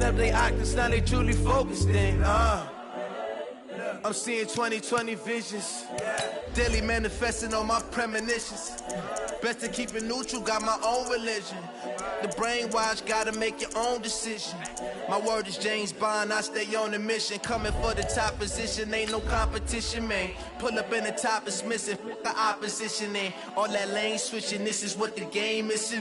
up they octaves, now they truly focused in. I'm seeing 20/20 visions. Daily manifesting on my premonitions. Best to keep it neutral, got my own religion. The brainwash, gotta make your own decision. My word is James Bond, I stay on a mission. Coming for the top position, ain't no competition, man. Pull up in the top, it's missing, the opposition, and all that lane switching, this is what the game is.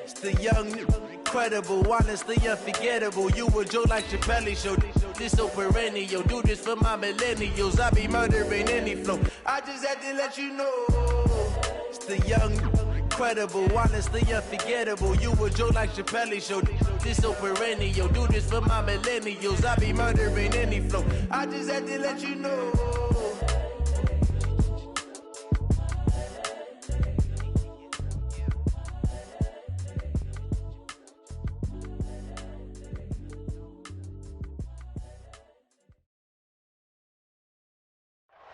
It's the young, incredible, honestly unforgettable. You a Joe like Chappelle show. This so perennial, do this for my millennials. I be murdering any flow. I just had to let you know. It's the young, incredible, honestly unforgettable. You a Joe like Chappelle show. This so perennial, do this for my millennials. I be murdering any flow. I just had to let you know.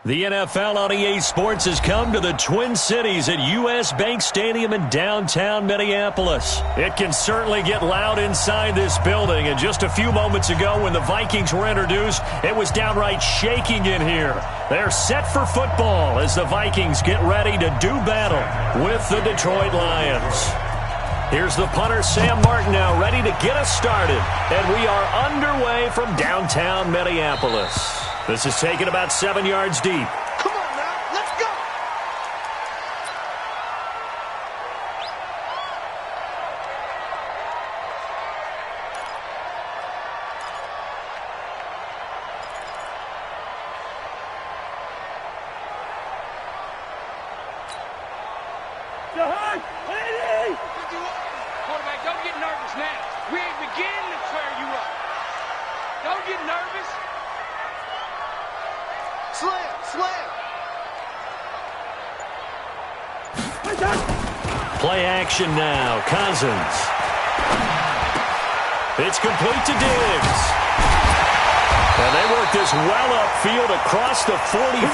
The NFL on EA Sports has come to the Twin Cities at U.S. Bank Stadium in downtown Minneapolis. It can certainly get loud inside this building, and just a few moments ago when the Vikings were introduced, it was downright shaking in here. They're set for football as the Vikings get ready to do battle with the Detroit Lions. Here's the punter, Sam Martin, now ready to get us started, and we are underway from downtown Minneapolis. This is taken about 7 yards deep. Come on now, let's go! Quarterback, don't get nervous now. We ain't beginning to tear you up. Don't get nervous. Slam! Play action now. Cousins. It's complete to Diggs. And they work this well upfield across the 45.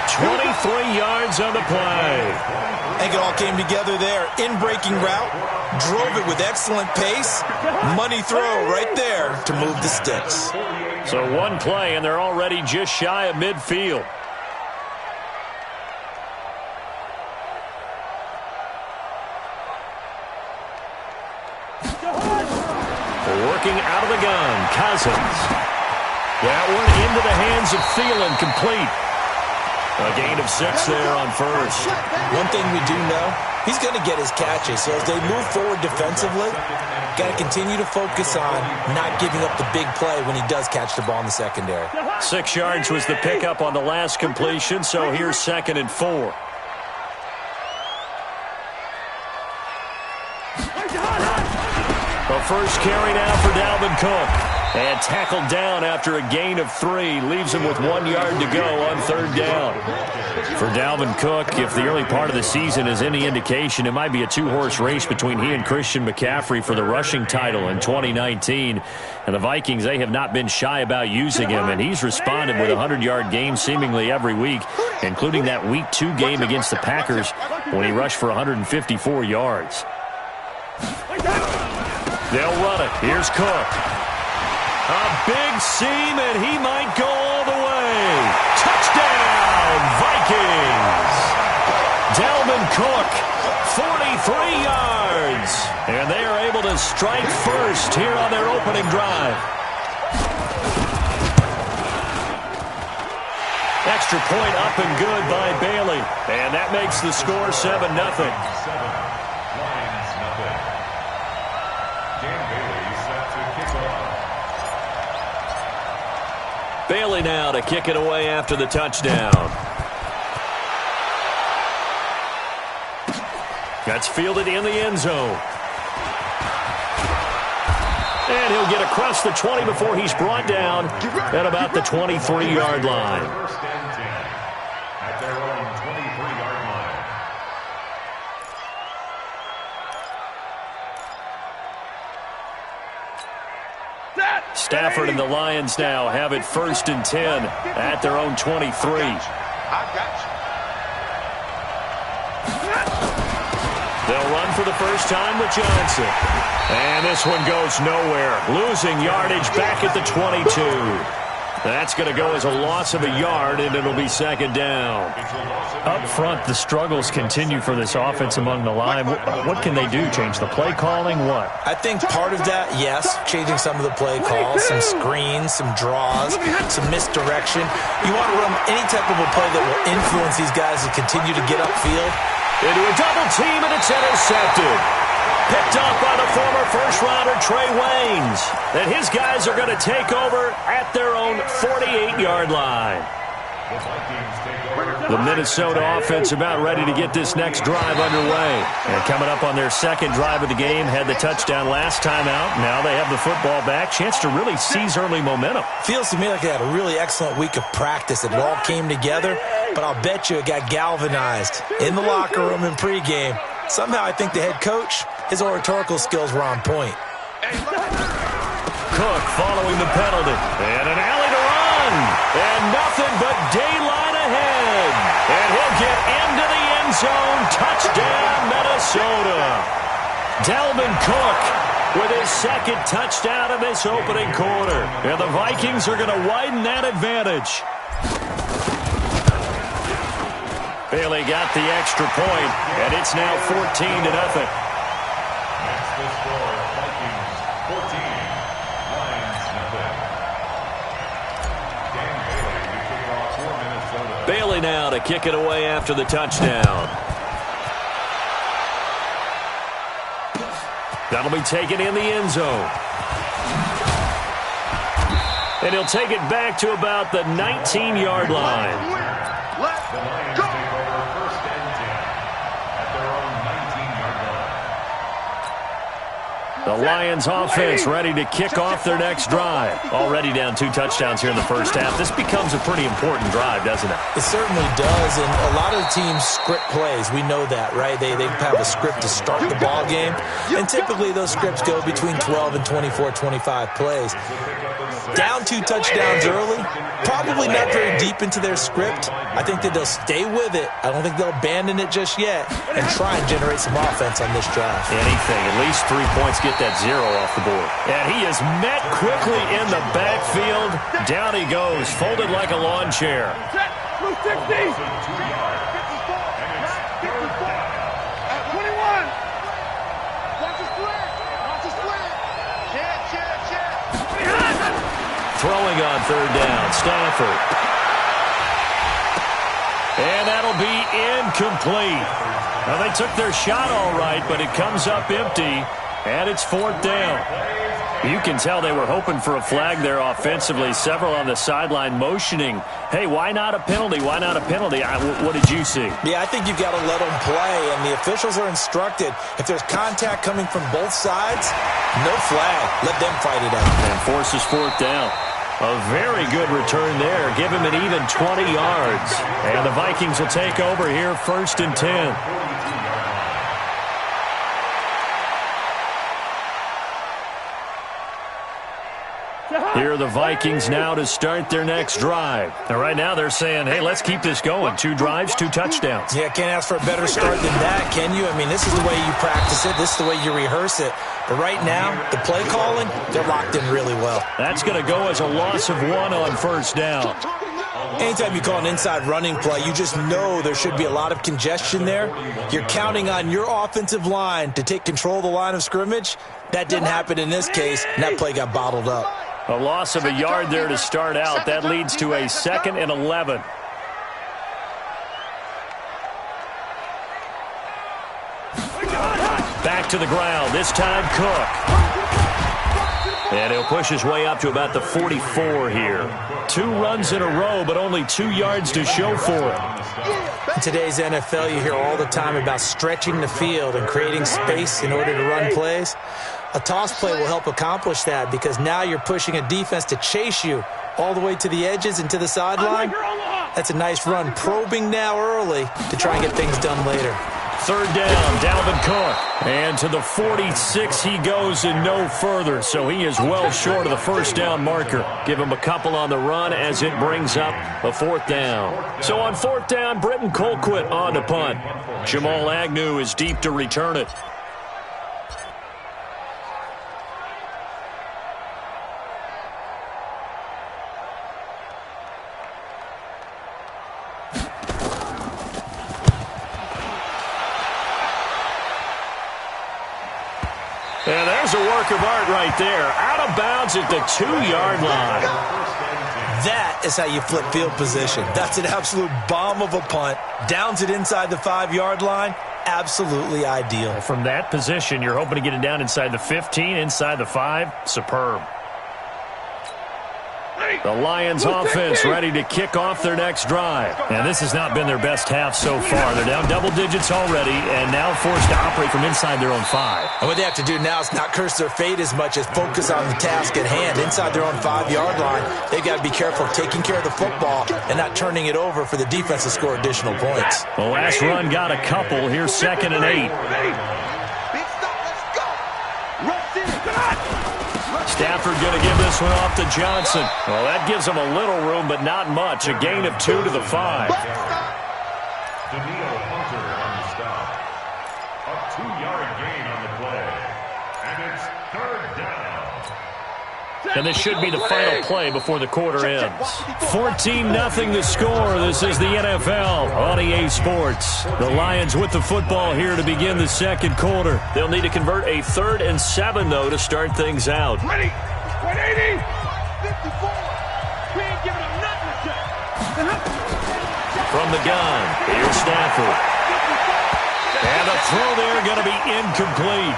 23 yards on the play. I think it all came together there. In-breaking route. Drove it with excellent pace. Money throw right there to move the sticks. So one play, and they're already just shy of midfield. Working out of the gun, Cousins. That one into the hands of Thielen, complete. A gain of 6 there on first. One thing we do know, he's going to get his catches. So as they move forward defensively, got to continue to focus on not giving up the big play when he does catch the ball in the secondary. 6 yards was the pickup on the last completion, so here's 2nd and 4. The first carry now for Dalvin Cook. And tackled down after a gain of 3. Leaves him with 1 yard to go on 3rd down. For Dalvin Cook, if the early part of the season is any indication, it might be a 2-horse race between he and Christian McCaffrey for the rushing title in 2019. And the Vikings, they have not been shy about using him. And he's responded with a 100-yard game seemingly every week, including that Week 2 game against the Packers when he rushed for 154 yards. They'll run it. Here's Cook. A big seam, and he might go all the way. Touchdown, Vikings! Dalvin Cook, 43 yards. And they are able to strike first here on their opening drive. Extra point up and good by Bailey. And that makes the score 7-0. Bailey now to kick it away after the touchdown. That's fielded in the end zone. And he'll get across the 20 before he's brought down at about the 23-yard line. Stafford and the Lions now have it 1st and 10 at their own 23. They'll run for the first time with Johnson. And this one goes nowhere. Losing yardage back at the 22. That's going to go as a loss of a yard, and it'll be second down. Up front, the struggles continue for this offense among the line. What can they do? Change the play calling? What? I think part of that, yes, changing some of the play calls, some screens, some draws, some misdirection. You want to run any type of a play that will influence these guys to continue to get upfield. Into a double team, and it's intercepted. Picked up by the former first-rounder Trey Waynes. And his guys are going to take over at their own 48-yard line. The Minnesota offense about ready to get this next drive underway. And coming up on their second drive of the game, had the touchdown last time out. Now they have the football back. Chance to really seize early momentum. Feels to me like they had a really excellent week of practice. It all came together, but I'll bet you it got galvanized in the locker room in pregame. Somehow I think the head coach, his oratorical skills were on point. Cook following the penalty. And an alley to run. And nothing but daylight ahead. And he'll get into the end zone. Touchdown, Minnesota. Dalvin Cook with his second touchdown in this opening quarter. And the Vikings are going to widen that advantage. Bailey got the extra point, and it's now 14-0. Bailey now to kick it away after the touchdown. That'll be taken in the end zone. And he'll take it back to about the 19-yard line. Let's go! The Lions offense ready to kick off their next drive. Already down 2 touchdowns here in the first half. This becomes a pretty important drive, doesn't it? It certainly does, and a lot of the teams script plays. We know that, right? They have a script to start the ball game, and typically those scripts go between 12 and 24, 25 plays. Down 2 touchdowns early, probably not very deep into their script. I think that they'll stay with it. I don't think they'll abandon it just yet and try and generate some offense on this drive. Anything, at least 3 points, get that 0 off the board. And he is met quickly in the backfield. Down he goes, folded like a lawn chair. Blue 60. At 21. Watch the split. Watch the split. Check. Throwing on third down, Stafford. And that'll be incomplete. Now, they took their shot all right, but it comes up empty, and it's 4th down. You can tell they were hoping for a flag there offensively. Several on the sideline motioning, hey, why not a penalty? Why not a penalty? What did you see? Yeah, I think you've got to let them play, and the officials are instructed. If there's contact coming from both sides, no flag. Let them fight it out. And forces 4th down. A very good return there. Give him an even 20 yards. And the Vikings will take over here 1st and 10. Here are the Vikings now to start their next drive. And right now they're saying, hey, let's keep this going. 2 drives, 2 touchdowns. Yeah, can't ask for a better start than that, can you? I mean, this is the way you practice it. This is the way you rehearse it. But right now, the play calling, they're locked in really well. That's going to go as a loss of 1 on 1st down. Anytime you call an inside running play, you just know there should be a lot of congestion there. You're counting on your offensive line to take control of the line of scrimmage. That didn't happen in this case, and that play got bottled up. A loss of a yard there to start out. That leads to a 2nd and 11. Back to the ground. This time Cook. And he'll push his way up to about the 44 here. 2 runs in a row, but only 2 yards to show for it. In today's NFL, you hear all the time about stretching the field and creating space in order to run plays. A toss play will help accomplish that because now you're pushing a defense to chase you all the way to the edges and to the sideline. That's a nice run, probing now early to try and get things done later. Third down, Dalvin Cook. And to the 46 he goes and no further. So he is well short of the first down marker. Give him a couple on the run as it brings up a fourth down. So on fourth down, Britton Colquitt on to punt. Jamal Agnew is deep to return it. And there's a work of art right there. Out of bounds at the 2-yard line. That is how you flip field position. That's an absolute bomb of a punt. Downs it inside the 5-yard line. Absolutely ideal. From that position, you're hoping to get it down inside the 15, inside the 5. Superb. The Lions offense ready to kick off their next drive. And this has not been their best half so far. They're down double digits already and now forced to operate from inside their own 5. And what they have to do now is not curse their fate as much as focus on the task at hand. Inside their own 5-yard line, they've got to be careful of taking care of the football and not turning it over for the defense to score additional points. The last run got a couple. Here's 2nd and 8. Stafford going to give this one off to Johnson. Well, that gives him a little room, but not much. A gain of 2 to the 5. A 2-yard gain on the play. And it's 3rd down. And this should be the final play before the quarter ends. 14-0 the score. This is the NFL on EA Sports. The Lions with the football here to begin the second quarter. They'll need to convert a 3rd and 7, though, to start things out. 20, 180, 54. We ain't giving them nothing to say. From the gun, here's Stafford. And the throw there going to be incomplete.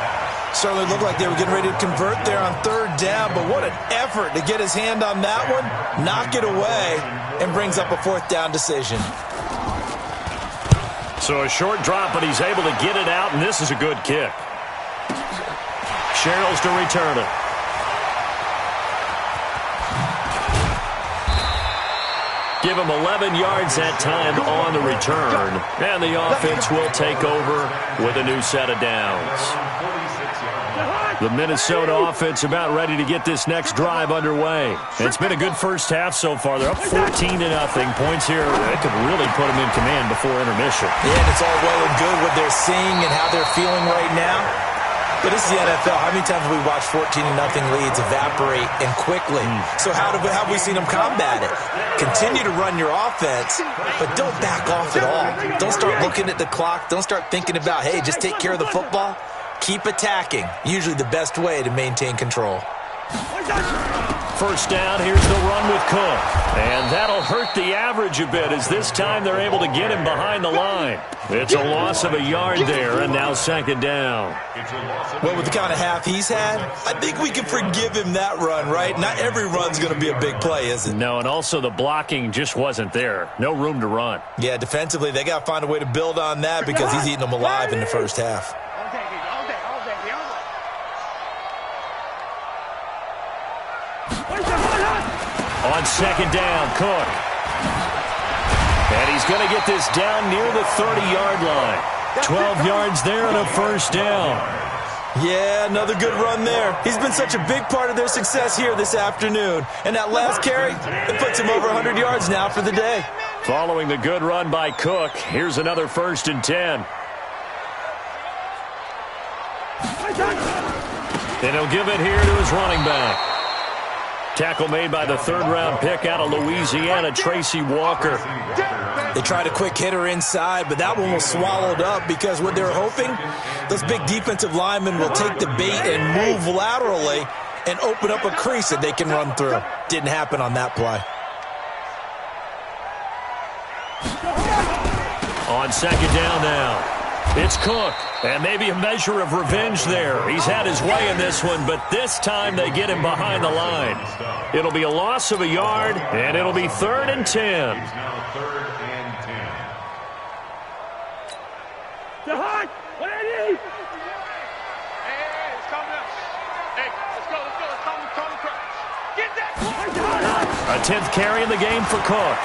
Certainly looked like they were getting ready to convert there on 3rd down, but what an effort to get his hand on that one, knock it away, and brings up a 4th down decision. So a short drop, but he's able to get it out, and this is a good kick. Sherrills to return it. Give him 11 yards that time on the return, and the offense will take over with a new set of downs. The Minnesota offense about ready to get this next drive underway. It's been a good first half so far. They're up 14-0. Points here that could really put them in command before intermission. Yeah, and it's all well and good what they're seeing and how they're feeling right now. But this is the NFL. How many times have we watched 14-0 leads evaporate and quickly? So how have we seen them combat it? Continue to run your offense, but don't back off at all. Don't start looking at the clock. Don't start thinking about, hey, just take care of the football. Keep attacking. Usually the best way to maintain control. First down, here's the run with Cook. And that'll hurt the average a bit as this time they're able to get him behind the line. It's a loss of a yard there, and now 2nd down. Well, with the kind of half he's had, I think we can forgive him that run, right? Not every run's going to be a big play, is it? No, and also the blocking just wasn't there. No room to run. Yeah, defensively, they got to find a way to build on that because he's eating them alive in the first half. On 2nd down, Cook. And he's going to get this down near the 30-yard line. 12 yards there and a first down. Yeah, another good run there. He's been such a big part of their success here this afternoon. And that last carry, it puts him over 100 yards now for the day. Following the good run by Cook, here's another 1st and 10. And he'll give it here to his running back. Tackle made by the 3rd-round pick out of Louisiana, Tracy Walker. They tried a quick hitter inside, but that one was swallowed up because what they were hoping, those big defensive linemen will take the bait and move laterally and open up a crease that they can run through. Didn't happen on that play. On 2nd down now. It's Cook, and maybe a measure of revenge there. He's had his way in this one, but this time they get him behind the line. It'll be a loss of a yard, and it'll be 3rd and 10. A 10th carry in the game for Cook.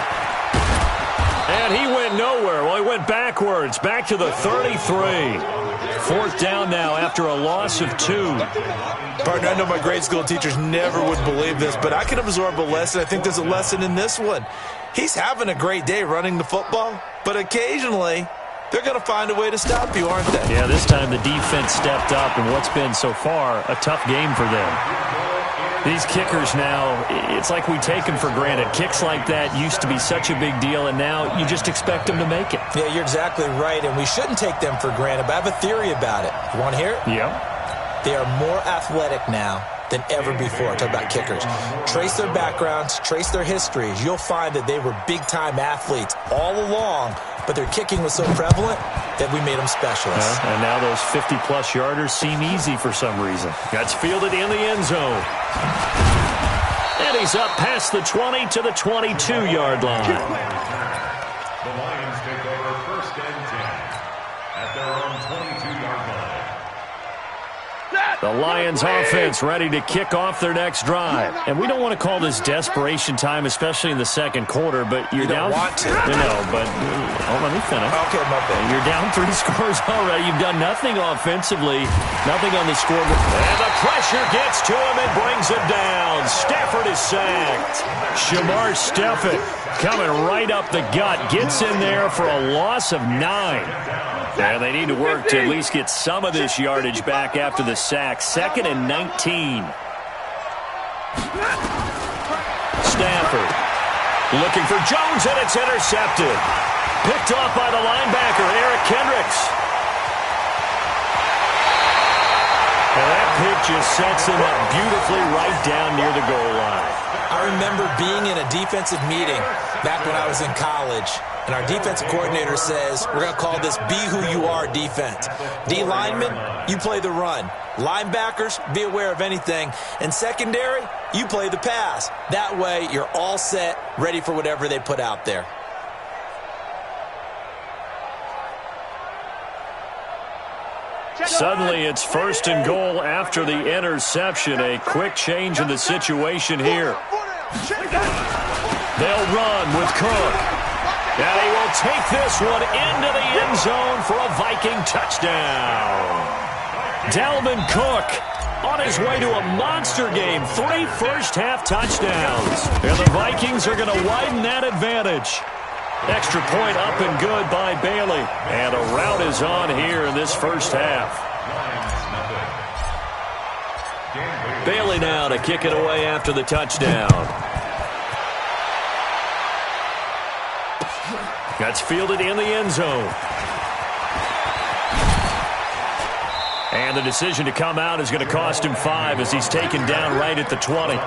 And he went nowhere. Well, he went backwards, back to the 33. Fourth down now after a loss of 2. Partner, I know my grade school teachers never would believe this, but I can absorb a lesson. I think there's a lesson in this one. He's having a great day running the football, but occasionally they're going to find a way to stop you, aren't they? Yeah, this time the defense stepped up in what's been so far a tough game for them. These kickers now, it's like we take them for granted. Kicks like that used to be such a big deal, and now you just expect them to make it. Yeah, you're exactly right, and we shouldn't take them for granted, but I have a theory about it. You want to hear it? Yep. They are more athletic now than ever before. Talk about kickers. Trace their backgrounds, trace their histories. You'll find that they were big-time athletes all along, but their kicking was so prevalent that we made them specialists. And now those 50-plus yarders seem easy for some reason. That's fielded in the end zone. And he's up past the 20 to the 22-yard line. The Lions take over 1st and 10 at their own 22-yard line. The Lions offense ready to kick off their next drive. And we don't want to call this desperation time, especially in the second quarter, but you're down. Don't want to. No, but let me finish. Okay, my bad. You're down 3 scores already. You've done nothing offensively, nothing on the scoreboard. And the pressure gets to him and brings him down. Stafford is sacked. Shamar Stephen coming right up the gut, gets in there for a loss of 9. And they need to work to at least get some of this yardage back after the sack. 2nd and 19. Stafford looking for Jones, and it's intercepted. Picked off by the linebacker, Eric Kendricks. And that pick just sets him up beautifully right down near the goal line. I remember being in a defensive meeting back when I was in college, and our defensive coordinator says, we're going to call this Be Who You Are defense. D linemen, you play the run. Linebackers, be aware of anything. And secondary, you play the pass. That way, you're all set, ready for whatever they put out there. Suddenly, it's 1st and goal after the interception. A quick change in the situation here. They'll run with Cook. And he will take this one into the end zone for a Viking touchdown. Dalvin Cook on his way to a monster game. 3 first-half touchdowns. And the Vikings are going to widen that advantage. Extra point up and good by Bailey. And a rout is on here in this first half. Bailey now to kick it away after the touchdown. That's fielded in the end zone. And the decision to come out is going to cost him 5 as he's taken down right at the 20.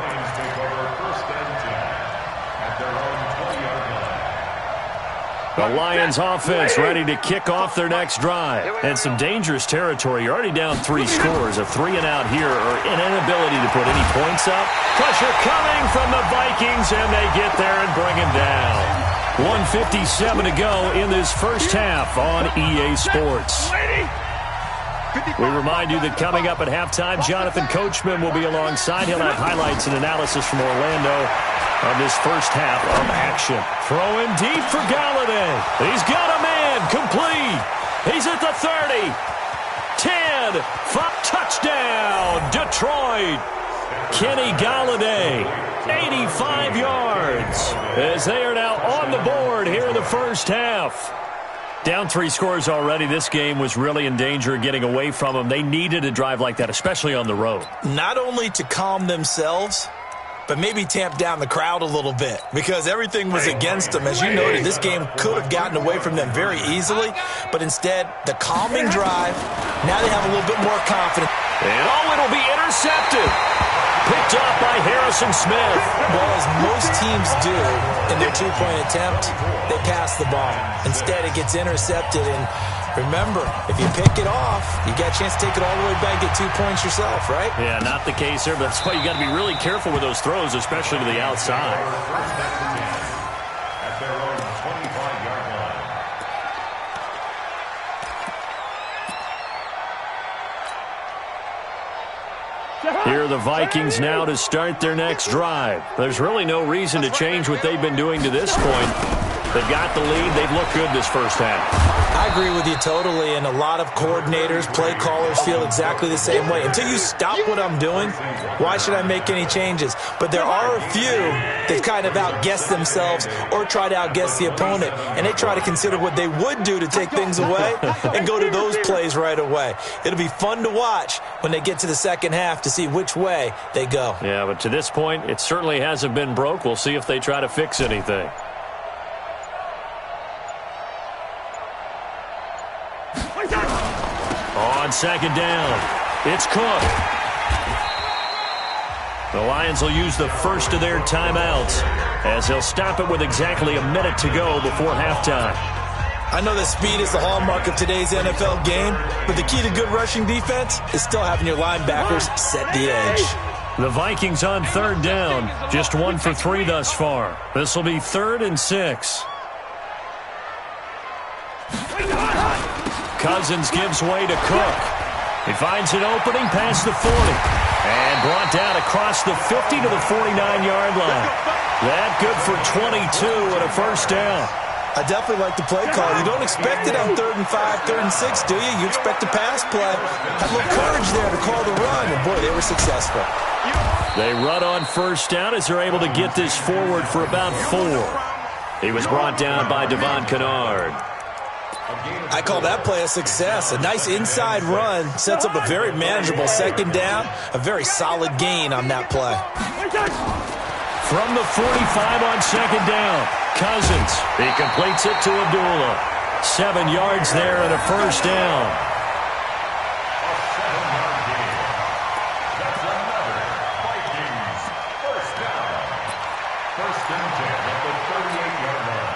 The Lions offense ready to kick off their next drive. And some dangerous territory. You're already down 3 scores. A 3 and out here or an inability to put any points up. Pressure coming from the Vikings, and they get there and bring him down. 1:57 to go in this first half on EA Sports. We remind you that coming up at halftime, Jonathan Coachman will be alongside. He'll have highlights and analysis from Orlando on this first half of action. Throwing deep for Galladay. He's got a man complete. He's at the 30. 10. 5. Touchdown, Detroit. Kenny Galladay, 85 yards, as they are now on the board here in the first half. Down 3 scores already. This game was really in danger of getting away from them. They needed a drive like that, especially on the road. Not only to calm themselves, but maybe tamp down the crowd a little bit because everything was against them. As you noted, this game could have gotten away from them very easily, but instead, the calming drive, now they have a little bit more confidence. And it'll be intercepted. Picked up by Harrison Smith. Well, as most teams do in their 2-point attempt, they pass the ball. Instead, it gets intercepted. And remember, if you pick it off, you got a chance to take it all the way back, get 2 points yourself, right? Yeah, not the case here, but that's why you got to be really careful with those throws, especially to the outside. At their own 25-yard line. Here are the Vikings now to start their next drive. There's really no reason to change what they've been doing to this point. They've got the lead. They've looked good this first half. I agree with you totally, and a lot of coordinators, play callers feel exactly the same way. Until you stop what I'm doing, why should I make any changes? But there are a few that kind of outguess themselves or try to outguess the opponent, and they try to consider what they would do to take things away and go to those plays right away. It'll be fun to watch when they get to the second half to see which way they go. Yeah, but to this point, it certainly hasn't been broke. We'll see if they try to fix anything. On second down, it's Cook. The Lions will use the first of their timeouts as they'll stop it with exactly a minute to go before halftime. I know that speed is the hallmark of today's NFL game, but the key to good rushing defense is still having your linebackers set the edge. The Vikings on third down, just 1 for 3 thus far. This will be 3rd and 6. Cousins gives way to Cook. He finds an opening past the 40 and brought down across the 50 to the 49-yard line. That good for 22 and a first down. I definitely like the play call. You don't expect it on 3rd and 5, 3rd and 6, do you? You expect a pass play. Had a little courage there to call the run, and boy, they were successful. They run on first down as they're able to get this forward for about 4. He was brought down by Devon Kennard. I call that play a success. A nice inside run sets up a very manageable second down, a very solid gain on that play. From the 45 on second down, Cousins. He completes it to Abdullah. 7 yards there and a first down. A 7-yard gain. That's another Vikings first down. 1st and 10 at the 38-yard line.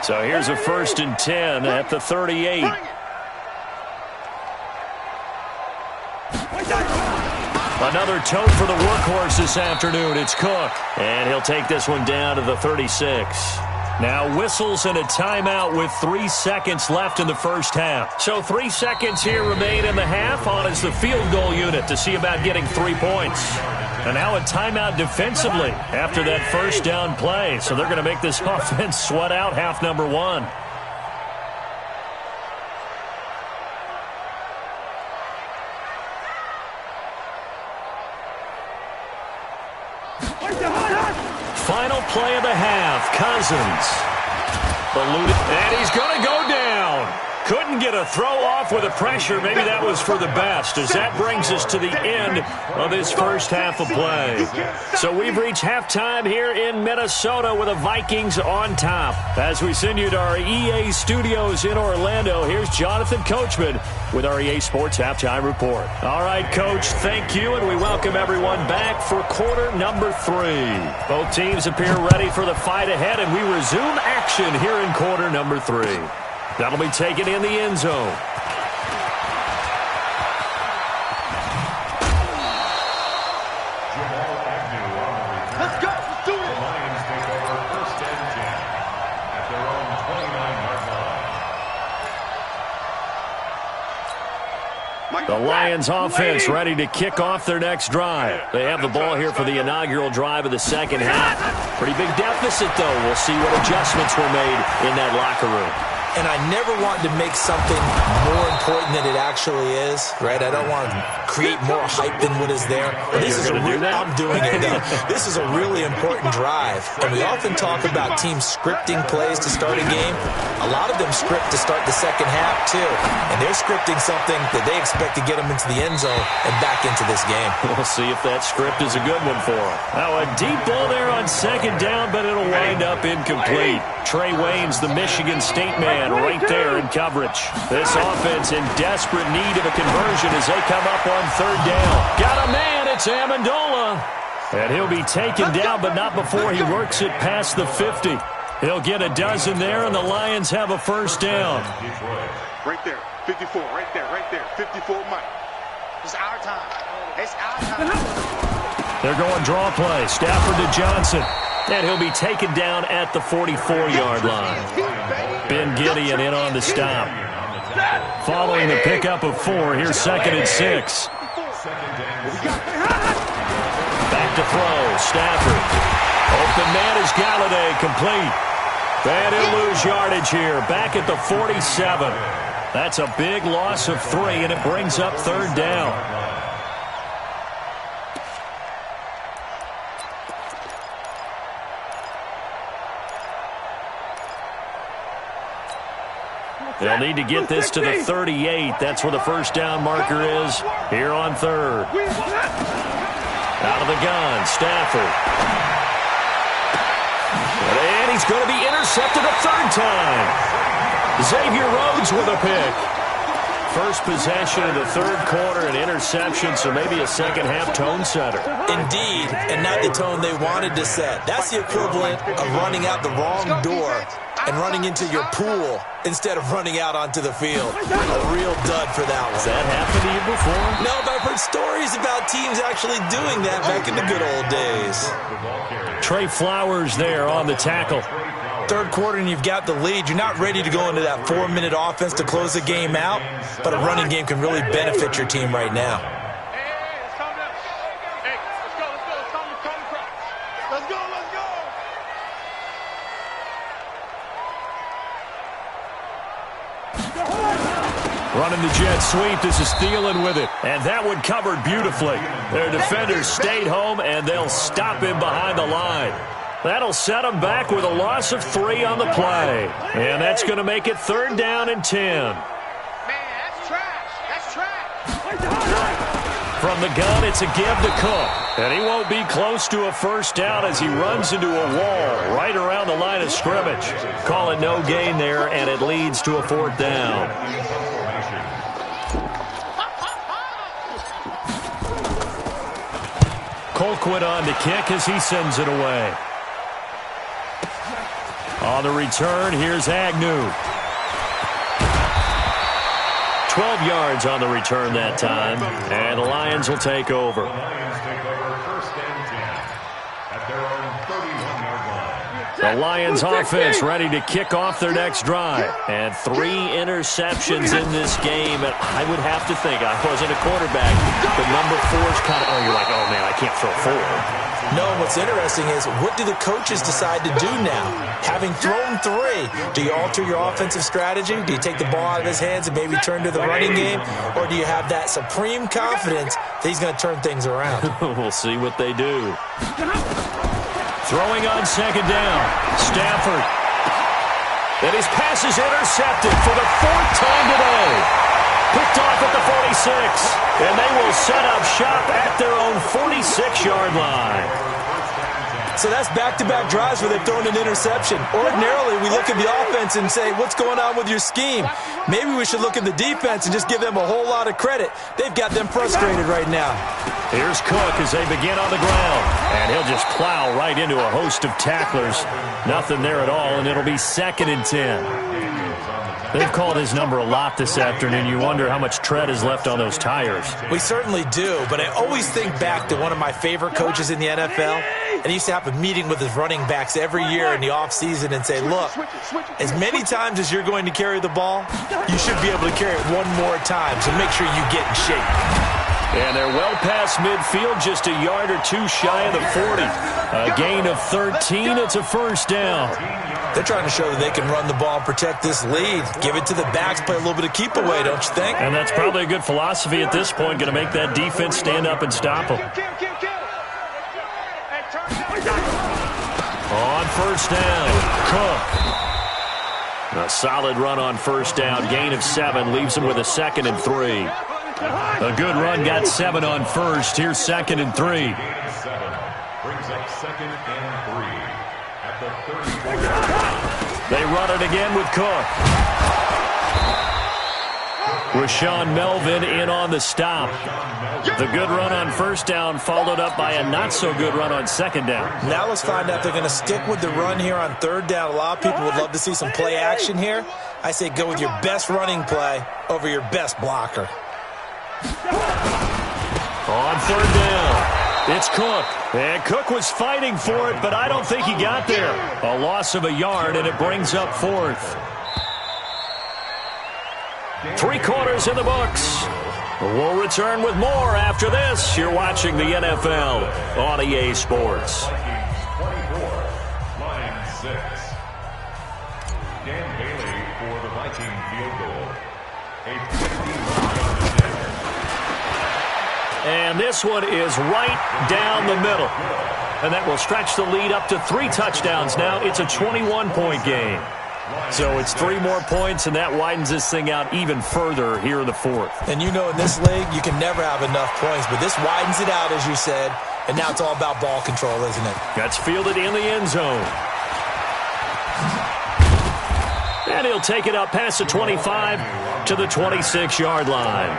So here's a 1st and 10 at the 38. Another tote for the workhorse this afternoon. It's Cook. And he'll take this one down to the 36. Now whistles and a timeout with 3 seconds left in the first half. So 3 seconds here remain in the half. On is the field goal unit to see about getting 3 points. And now a timeout defensively after that first down play. So they're going to make this offense sweat out half number 1. Final play of the half. Cousins. Eluded. And he's going to go down. Couldn't get a throw off with the pressure. Maybe that was for the best, as that brings us to the end of this first half of play. So we've reached halftime here in Minnesota with the Vikings on top. As we send you to our EA studios in Orlando, here's Jonathan Coachman with our EA Sports Halftime Report. All right, Coach, thank you, and we welcome everyone back for quarter number 3. Both teams appear ready for the fight ahead, and we resume action here in quarter number 3. That'll be taken in the end zone. Let's go. Let's do it. The Lions take over 1st and 10 at their own 29-yard line. The Lions offense ready to kick off their next drive. They have the ball here for the inaugural drive of the second half. Pretty big deficit, though. We'll see what adjustments were made in that locker room. And I never want to make something more important than it actually is, right? I don't want to create more hype than what is there. But this is I'm doing it, though. This is a really important drive. And we often talk about teams scripting plays to start a game. A lot of them script to start the second half, too. And they're scripting something that they expect to get them into the end zone and back into this game. We'll see if that script is a good one for them. Now a deep ball there on second down, but it'll wind up incomplete. Trey Wayne's the Michigan State man right there in coverage. This offense in desperate need of a conversion as they come up on third down. Got a man, it's Amendola. And he'll be taken down, but not before he works it past the 50. He'll get a dozen there, and the Lions have a first down. Right there, 54, right there, 54, Mike. It's our time. It's our time. They're going draw play. Stafford to Johnson. And he'll be taken down at the 44-yard line. Ben Gideon in on the stop. Following the pickup of 4, here's 2nd and 6. Back to throw. Stafford. Open man is Galladay, complete. And he'll lose yardage here, back at the 47. That's a big loss of 3, and it brings up third down. They'll need to get this to the 38. That's where the first down marker is here on third. Out of the gun, Stafford. And he's going to be intercepted a third time. Xavier Rhodes with a pick. First possession of the third quarter, an interception, so maybe a second-half tone setter. Indeed, and not the tone they wanted to set. That's the equivalent of running out the wrong door and running into your pool instead of running out onto the field. A real dud for that one. Has that happened to you before? No, but I've heard stories about teams actually doing that back in the good old days. Trey Flowers there on the tackle. Third quarter and you've got the lead. You're not ready to go into that 4-minute offense to close the game out, but a running game can really benefit your team right now. Running the jet sweep. This is Thielen with it. And that one covered beautifully. Their defenders stayed home, and they'll stop him behind the line. That'll set them back with a loss of 3 on the play. And that's going to make it third down and 10. Man, that's trash. That's trash. From the gun, it's a give to Cook. And he won't be close to a first down as he runs into a wall right around the line of scrimmage. Call it no gain there, and it leads to a fourth down. Colquitt on to kick as he sends it away. On the return, here's Agnew. 12 yards on the return that time, and the Lions will take over. The Lions take over first and 10 at their own 31-yard line. The Lions offense ready to kick off their next drive. And 3 interceptions in this game. And I would have to think, I wasn't a quarterback, but number 4 is kind of, oh, you're like, oh, man, I can't throw 4. No, what's interesting is what do the coaches decide to do now? Having thrown 3, do you alter your offensive strategy? Do you take the ball out of his hands and maybe turn to the running game? Or do you have that supreme confidence that he's going to turn things around? We'll see what they do. Throwing on second down, Stafford. And his pass is intercepted for the 4th time today. Picked off at the 46. And they will set up shop at their own 46-yard line. So that's back-to-back drives where they've thrown an interception. Ordinarily, we look at the offense and say, what's going on with your scheme? Maybe we should look at the defense and just give them a whole lot of credit. They've got them frustrated right now. Here's Cook as they begin on the ground. And he'll just plow right into a host of tacklers. Nothing there at all, and it'll be 2nd and 10. They've called his number a lot this afternoon. You wonder how much tread is left on those tires. We certainly do, but I always think back to one of my favorite coaches in the NFL. And he used to have a meeting with his running backs every year in the offseason and say, look, as many times as you're going to carry the ball, you should be able to carry it one more time, so make sure you get in shape. And they're well past midfield, just a yard or 2 shy of the 40. A gain of 13, it's a first down. They're trying to show that they can run the ball and protect this lead. Give it to the backs, play a little bit of keep away, don't you think? And that's probably a good philosophy at this point, going to make that defense stand up and stop them. On first down, Cook. A solid run on first down, gain of 7, leaves him with a 2nd and 3. A good run, got 7 on first. Here's 2nd and 3. Gain of 7 brings up 2nd and 3 at the 34. They run it again with Cook. Rashawn Melvin in on the stop. The good run on first down followed up by a not-so-good run on second down. Now let's find out if they're going to stick with the run here on third down. A lot of people would love to see some play action here. I say go with your best running play over your best blocker. On third down, it's Cook. And Cook was fighting for it, but I don't think he got there. A loss of a yard, and it brings up 4th. 3 quarters in the books. We'll return with more after this. You're watching the NFL on EA Sports. 24, Lions 6. Dan Bailey for the Viking field goal. A 51-yard attempt. And this one is right down the middle. And that will stretch the lead up to 3 touchdowns now. It's a 21-point game. So it's 3 more points, and that widens this thing out even further here in the 4th. And you know in this league, you can never have enough points, but this widens it out, as you said, and now it's all about ball control, isn't it? That's fielded in the end zone. And he'll take it up past the 25 to the 26-yard line.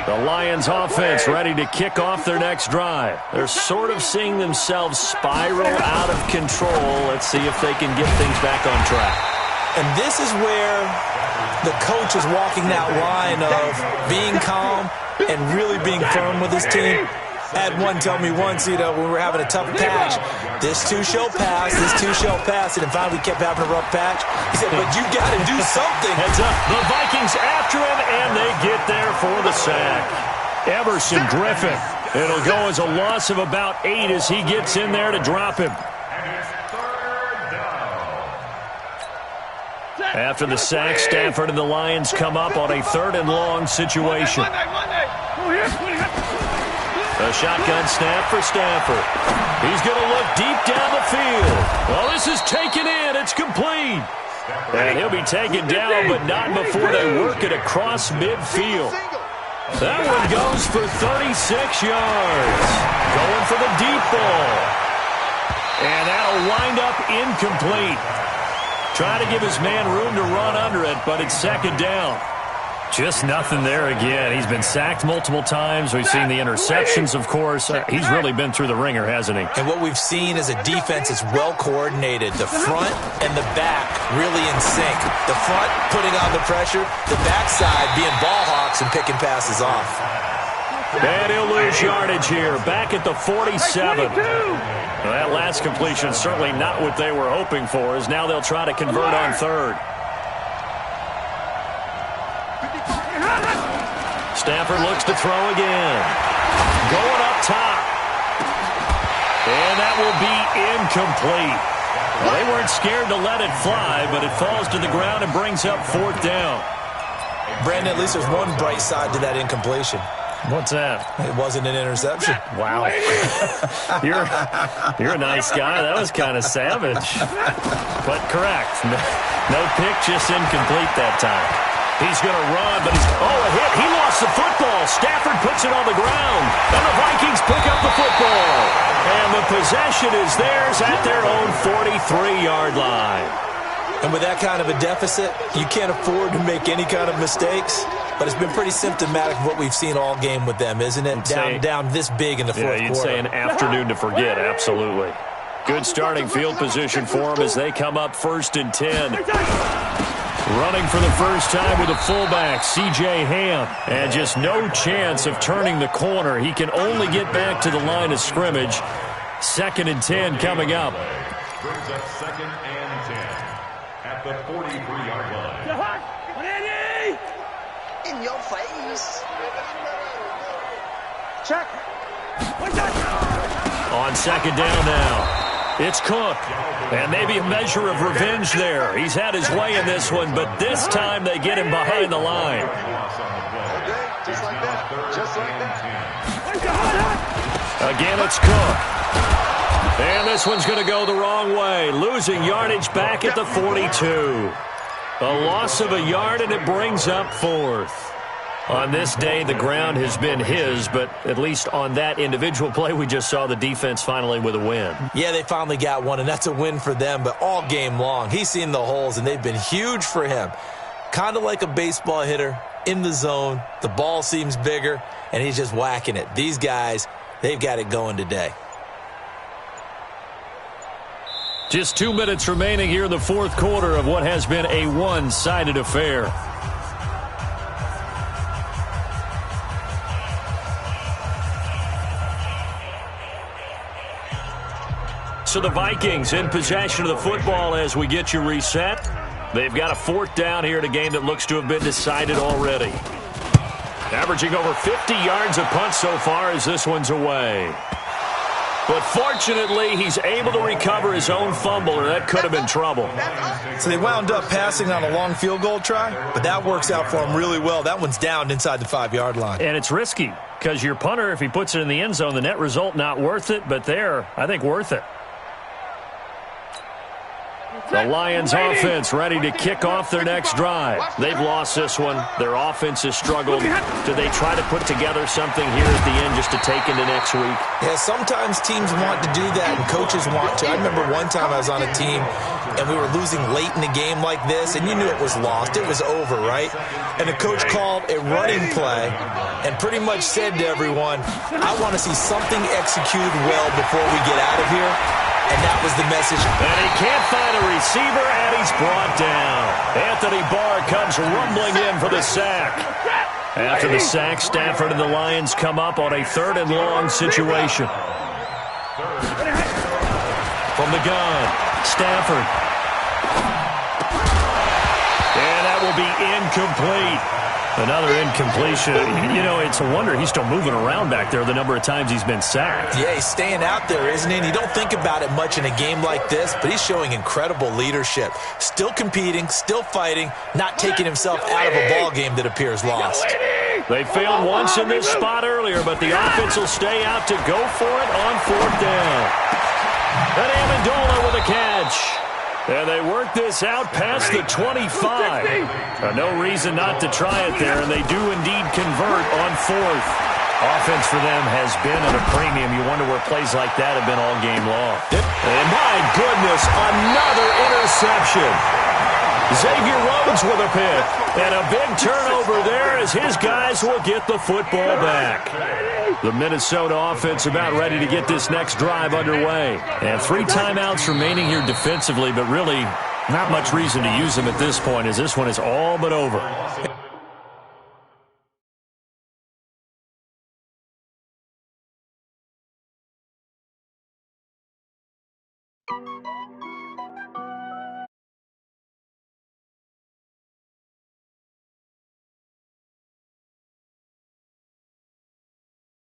The Lions offense ready to kick off their next drive. They're sort of seeing themselves spiral out of control. Let's see if they can get things back on track. And this is where the coach is walking that line of being calm and really being firm with his team. I had one tell me once, when we were having a tough patch, this too shall pass, this too shall pass, and finally we kept having a rough patch. He said, but you got to do something. Heads up, the Vikings after him, and they get there for the sack. Everson Griffin. It'll go as a loss of about 8 as he gets in there to drop him. After the sack, Stafford and the Lions come up on a 3rd and long situation. A shotgun snap for Stafford. He's going to look deep down the field. Well, this is taken in. It's complete. And he'll be taken down, but not before they work it across midfield. That one goes for 36 yards. Going for the deep ball. And that'll wind up incomplete. Trying to give his man room to run under it, but it's 2nd down. Just nothing there again. He's been sacked multiple times. We've seen the interceptions, of course. He's really been through the ringer, hasn't he? And what we've seen is a defense that's well coordinated. The front and the back really in sync. The front putting on the pressure, the backside being ball hawks and picking passes off. And he'll lose yardage here, back at the 47. Well, that last completion certainly not what they were hoping for, as now they'll try to convert on 3rd. Stafford looks to throw again. Going up top. And that will be incomplete. Well, they weren't scared to let it fly, but it falls to the ground and brings up 4th down. Brandon, at least there's one bright side to that incompletion. What's that? It wasn't an interception. Wow. You're a nice guy. That was kind of savage. But correct. No pick, just incomplete that time. He's going to run, but a hit. He lost the football. Stafford puts it on the ground. And the Vikings pick up the football. And the possession is theirs at their own 43-yard line. And with that kind of a deficit, you can't afford to make any kind of mistakes. But it's been pretty symptomatic of what we've seen all game with them, isn't it? Down this big in the 4th quarter. You'd say an afternoon to forget, absolutely. Good starting field position for them as they come up 1st and 10. Running for the first time with a fullback, C.J. Ham. And just no chance of turning the corner. He can only get back to the line of scrimmage. 2nd and 10 coming up. Brings up 2nd and 10 at the 43-yard line. In your face. Check. On 2nd down now. It's Cook. And maybe a measure of revenge there. He's had his way in this one, but this time they get him behind the line. Just like that. Just like that. Again, it's Cook. And this one's going to go the wrong way. Losing yardage back at the 42. A loss of a yard, and it brings up 4th. On this day, the ground has been his, but at least on that individual play, we just saw the defense finally with a win. Yeah, they finally got one, and that's a win for them, but all game long, he's seen the holes, and they've been huge for him. Kind of like a baseball hitter in the zone. The ball seems bigger, and he's just whacking it. These guys, they've got it going today. Just 2 minutes remaining here in the 4th quarter of what has been a one-sided affair. So the Vikings in possession of the football as we get you reset. They've got a 4th down here in a game that looks to have been decided already. Averaging over 50 yards a punt so far as this one's away. But fortunately, he's able to recover his own fumble, or that could have been trouble. So they wound up passing on a long field goal try, but that works out for him really well. That one's down inside the 5-yard line. And it's risky because your punter, if he puts it in the end zone, the net result not worth it, but there, I think worth it. The Lions offense ready to kick off their next drive. They've lost this one. Their offense has struggled. Do they try to put together something here at the end just to take into next week? Yeah, sometimes teams want to do that and coaches want to. I remember one time I was on a team and we were losing late in the game like this, and you knew it was lost. It was over, right? And the coach called a running play and pretty much said to everyone, I want to see something executed well before we get out of here. And that was the message. And he can't find a receiver, and he's brought down. Anthony Barr comes rumbling in for the sack. After the sack, Stafford and the Lions come up on a 3rd and long situation. From the gun, Stafford. And that will be incomplete. Another incompletion. You know, it's a wonder he's still moving around back there the number of times he's been sacked. Yeah, he's staying out there, isn't he? And you don't think about it much in a game like this, but he's showing incredible leadership. Still competing, still fighting, not taking himself out of a ball game that appears lost. They failed once in this spot earlier, but the offense will stay out to go for it on 4th down. And Amendola with a catch. And they work this out past the 25. No reason not to try it there, and they do indeed convert on 4th. Offense for them has been at a premium. You wonder where plays like that have been all game long. And my goodness, another interception. Xavier Rhodes with a pick. And a big turnover there as his guys will get the football back. The Minnesota offense about ready to get this next drive underway. And 3 timeouts remaining here defensively, but really not much reason to use them at this point as this one is all but over.